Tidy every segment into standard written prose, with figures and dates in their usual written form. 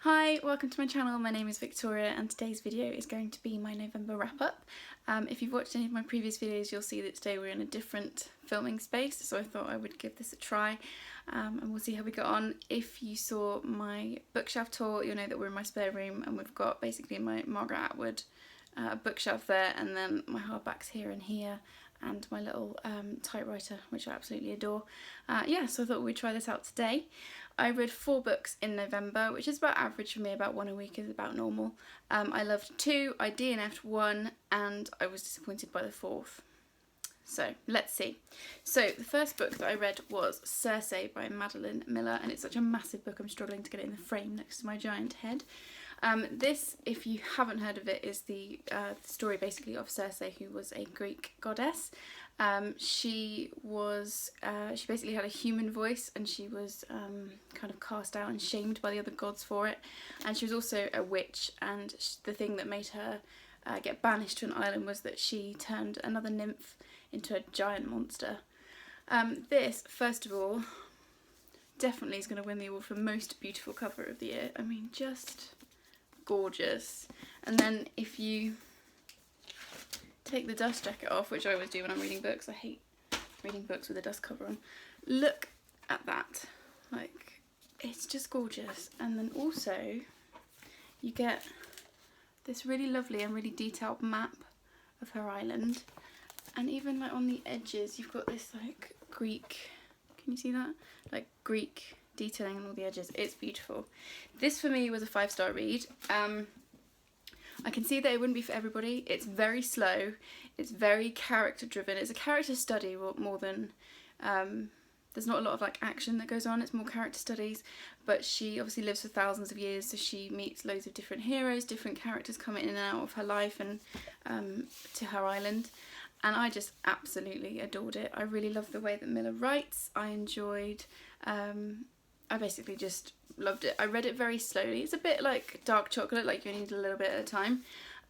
Hi, welcome to my channel. My name is Victoria and today's video is going to be my November wrap up. If you've watched any of my previous videos, you'll see that today we're in a different filming space, so I thought I would give this a try and we'll see how we got on. If you saw my bookshelf tour, you'll know that we're in my spare room and we've got basically my Margaret Atwood bookshelf there, and then my hardbacks here and here, and my little typewriter, which I absolutely adore. Yeah, so I thought we'd try this out today. I read 4 books in November, which is about average for me. About 1 a week is about normal. I loved 2, I DNF'd 1, and I was disappointed by the 4th. So let's see. So the first book that I read was Cersei by Madeline Miller, and it's such a massive book I'm struggling to get it in the frame next to my giant head. This, if you haven't heard of it, is the story basically of Cersei, who was a Greek goddess. She basically had a human voice, and she was kind of cast out and shamed by the other gods for it. And she was also a witch, and the thing that made her get banished to an island was that she turned another nymph into a giant monster. This, first of all, definitely is going to win the award for most beautiful cover of the year. I mean, just gorgeous. And then if you take the dust jacket off, which I always do when I'm reading books, I hate reading books with a dust cover on, look at that, like, it's just gorgeous. And then also you get this really lovely and really detailed map of her island, and even like on the edges you've got this like Greek, can you see that, like Greek detailing on all the edges. It's beautiful. This for me was a 5-star read. I can see that it wouldn't be for everybody. It's very slow, it's very character driven, it's a character study more than, there's not a lot of like action that goes on, it's more character studies, but she obviously lives for thousands of years, so she meets loads of different heroes, different characters come in and out of her life and to her island, and I just absolutely adored it. I really love the way that Miller writes. I enjoyed, I basically just loved it. I read it very slowly. It's a bit like dark chocolate, like you need a little bit at a time.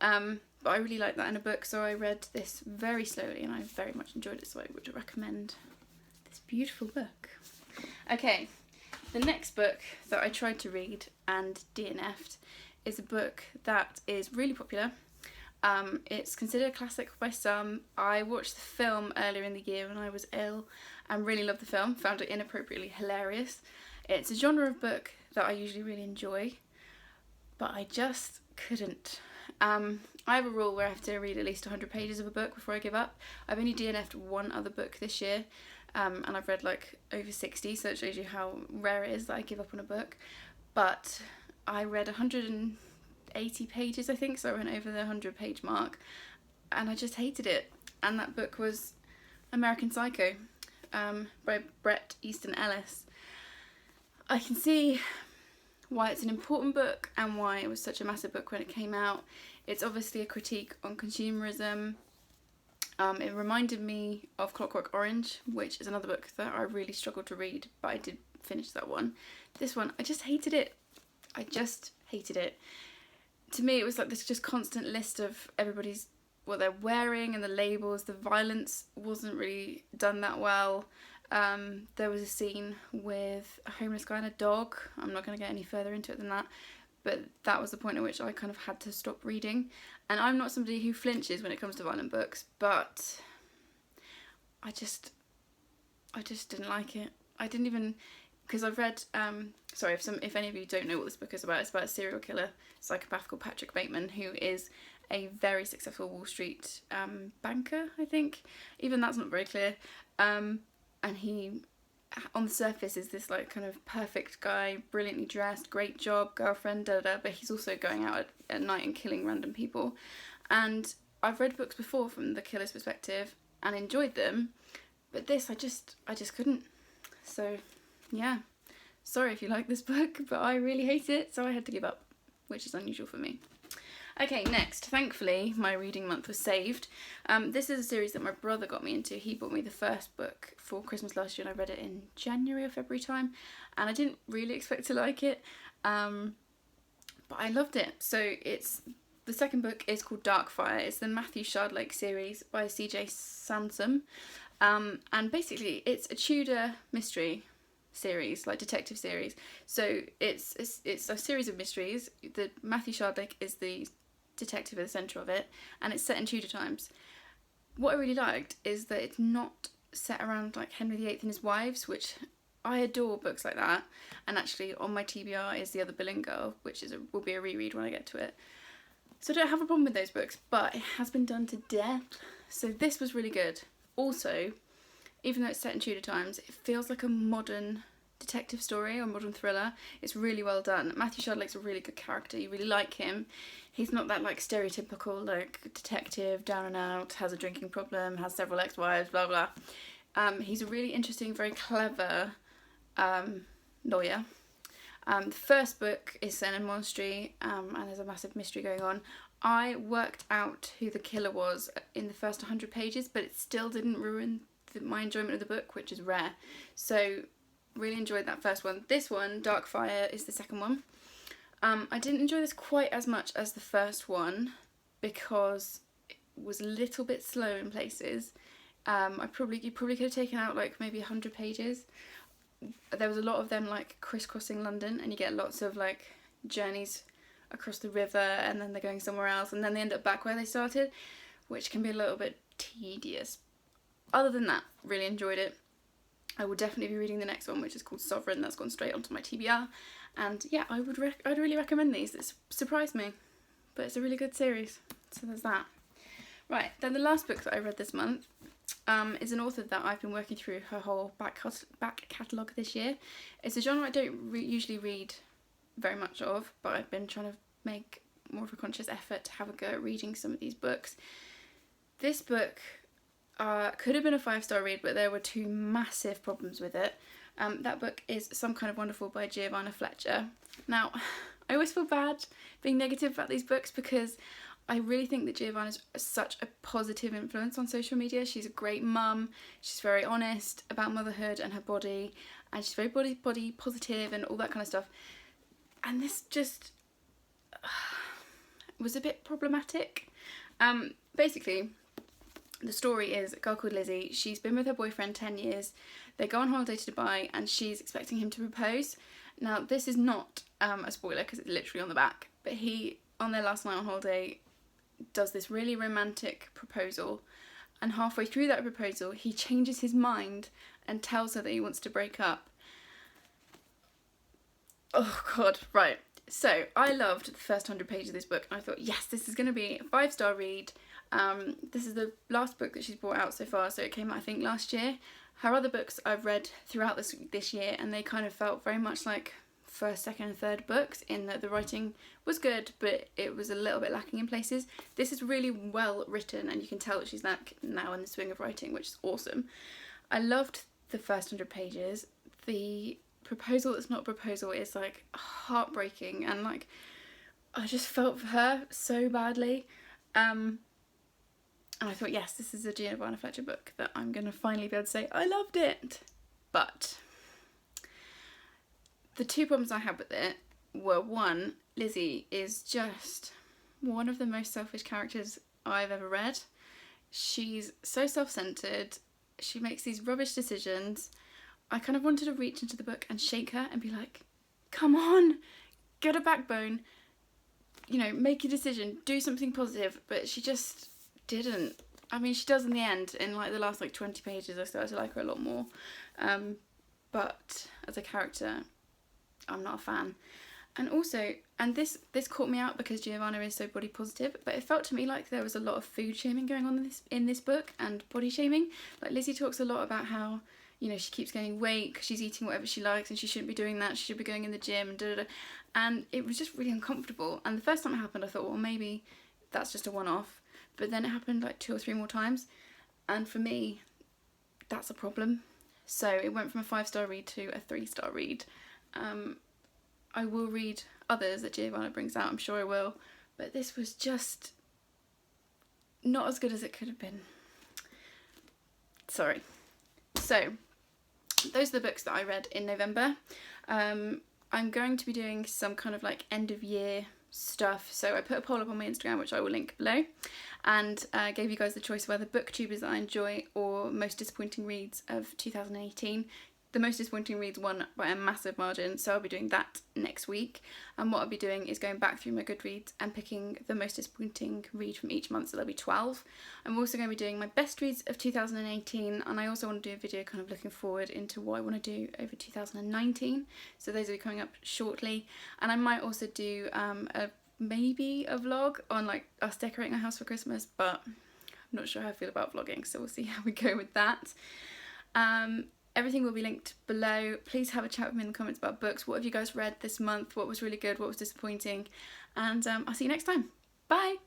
But I really like that in a book, so I read this very slowly and I very much enjoyed it, so I would recommend this beautiful book. Okay, the next book that I tried to read and DNF'd is a book that is really popular. It's considered a classic by some. I watched the film earlier in the year when I was ill and really loved the film, found it inappropriately hilarious. It's a genre of book that I usually really enjoy, but I just couldn't. I have a rule where I have to read at least 100 pages of a book before I give up. I've only DNF'd 1 other book this year, and I've read like over 60, so it shows you how rare it is that I give up on a book. But I read 180 pages, I think, so I went over the 100-page mark, and I just hated it. And that book was American Psycho by Bret Easton Ellis. I can see why it's an important book and why it was such a massive book when it came out. It's obviously a critique on consumerism. It reminded me of Clockwork Orange, which is another book that I really struggled to read, but I did finish that one. This one, I just hated it. I just hated it. To me, it was like this just constant list of everybody's, what they're wearing and the labels. The violence wasn't really done that well. There was a scene with a homeless guy and a dog. I'm not going to get any further into it than that, but that was the point at which I kind of had to stop reading. And I'm not somebody who flinches when it comes to violent books, but I just didn't like it. I didn't even, because I've read, sorry if any of you don't know what this book is about, it's about a serial killer psychopath called Patrick Bateman, who is a very successful Wall Street banker, I think. Even that's not very clear. And he, on the surface, is this like kind of perfect guy, brilliantly dressed, great job, girlfriend, but he's also going out at night and killing random people. And I've read books before from the killer's perspective and enjoyed them, but this I just couldn't. So yeah, sorry if you like this book, but I really hate it, so I had to give up, which is unusual for me. Okay, next, thankfully my reading month was saved. This is a series that my brother got me into. He bought me the first book for Christmas last year and I read it in January or February time, and I didn't really expect to like it, but I loved it. So the second book is called Darkfire. It's the Matthew Shardlake series by C.J. Sansom, and basically it's a Tudor mystery series, like detective series. So it's a series of mysteries. The Matthew Shardlick is the detective at the centre of it, and it's set in Tudor times. What I really liked is that it's not set around like Henry VIII and his wives, which I adore books like that. And actually on my TBR is The Other Boleyn Girl, which will be a reread when I get to it. So I don't have a problem with those books, but it has been done to death. So this was really good. Also, even though it's set in Tudor times, it feels like a modern detective story or modern thriller. It's really well done. Matthew Shardlick's a really good character. You really like him. He's not that like stereotypical like detective, down and out, has a drinking problem, has several ex-wives, blah blah. He's a really interesting, very clever lawyer. The first book is set in a monastery, and there's a massive mystery going on. I worked out who the killer was in the first 100 pages, but it still didn't ruin my enjoyment of the book, which is rare. So really enjoyed that first one. This one, Darkfire, is the second one. I didn't enjoy this quite as much as the first one because it was a little bit slow in places. You probably could have taken out like maybe 100 pages. There was a lot of them like crisscrossing London, and you get lots of like journeys across the river, and then they're going somewhere else, and then they end up back where they started, which can be a little bit tedious. Other than that, really enjoyed it. I will definitely be reading the next one, which is called Sovereign. That's gone straight onto my TBR, and yeah, I'd really recommend these. It's surprised me, but it's a really good series. So there's that. Right, then the last book that I read this month is an author that I've been working through her whole back catalogue this year. It's a genre I don't usually read very much of, but I've been trying to make more of a conscious effort to have a go at reading some of these books. This book could have been a 5-star read, but there were 2 massive problems with it. That book is Some Kind of Wonderful by Giovanna Fletcher. Now, I always feel bad being negative about these books because I really think that Giovanna is such a positive influence on social media. She's a great mum, she's very honest about motherhood and her body, and she's very body positive and all that kind of stuff. And this just was a bit problematic. Basically, the story is a girl called Lizzie. She's been with her boyfriend 10 years. They go on holiday to Dubai and she's expecting him to propose. Now, this is not a spoiler because it's literally on the back, but he, on their last night on holiday, does this really romantic proposal, and halfway through that proposal he changes his mind and tells her that he wants to break up. Oh god, right. So I loved the first 100 pages of this book, and I thought, yes, this is going to be a 5-star read. This is the last book that she's brought out so far, so it came out I think last year. Her other books I've read throughout this year, and they kind of felt very much like first, second and third books in that the writing was good, but it was a little bit lacking in places. This is really well written, and you can tell that she's like now in the swing of writing, which is awesome. I loved the first 100 pages. The proposal that's not a proposal is like heartbreaking, and like I just felt for her so badly. And I thought, yes, this is a Giovanna Fletcher book that I'm going to finally be able to say I loved it. But the 2 problems I had with it were, 1, Lizzie is just one of the most selfish characters I've ever read. She's so self-centered. She makes these rubbish decisions. I kind of wanted to reach into the book and shake her and be like, come on, get a backbone, you know, make a decision, do something positive. But she just didn't. I mean, she does in the end. In like the last like 20 pages I started to like her a lot more. But as a character, I'm not a fan. And also, and this caught me out because Giovanna is so body positive, but it felt to me like there was a lot of food shaming going on in this book, and body shaming. Like Lizzie talks a lot about how, you know, she keeps gaining weight because she's eating whatever she likes and she shouldn't be doing that, she should be going in the gym and da-da-da. And it was just really uncomfortable. And the first time it happened I thought, well, maybe that's just a one-off. But then it happened like 2 or 3 more times, and for me that's a problem. So it went from a 5-star read to a 3-star read. I will read others that Giovanna brings out, I'm sure I will, but this was just not as good as it could have been. Sorry. So those are the books that I read in November. I'm going to be doing some kind of like end of year stuff, so I put a poll up on my Instagram, which I will link below, and gave you guys the choice of either booktubers that I enjoy or most disappointing reads of 2018. the most disappointing reads won by a massive margin, so I'll be doing that next week. And what I'll be doing is going back through my GoodReads and picking the most disappointing read from each month, so there'll be 12. I'm also going to be doing my best reads of 2018, and I also want to do a video kind of looking forward into what I want to do over 2019, so those will be coming up shortly. And I might also do maybe a vlog on like us decorating our house for Christmas, but I'm not sure how I feel about vlogging, so we'll see how we go with that. Everything will be linked below. Please have a chat with me in the comments about books. What have you guys read this month? What was really good? What was disappointing? And I'll see you next time. Bye!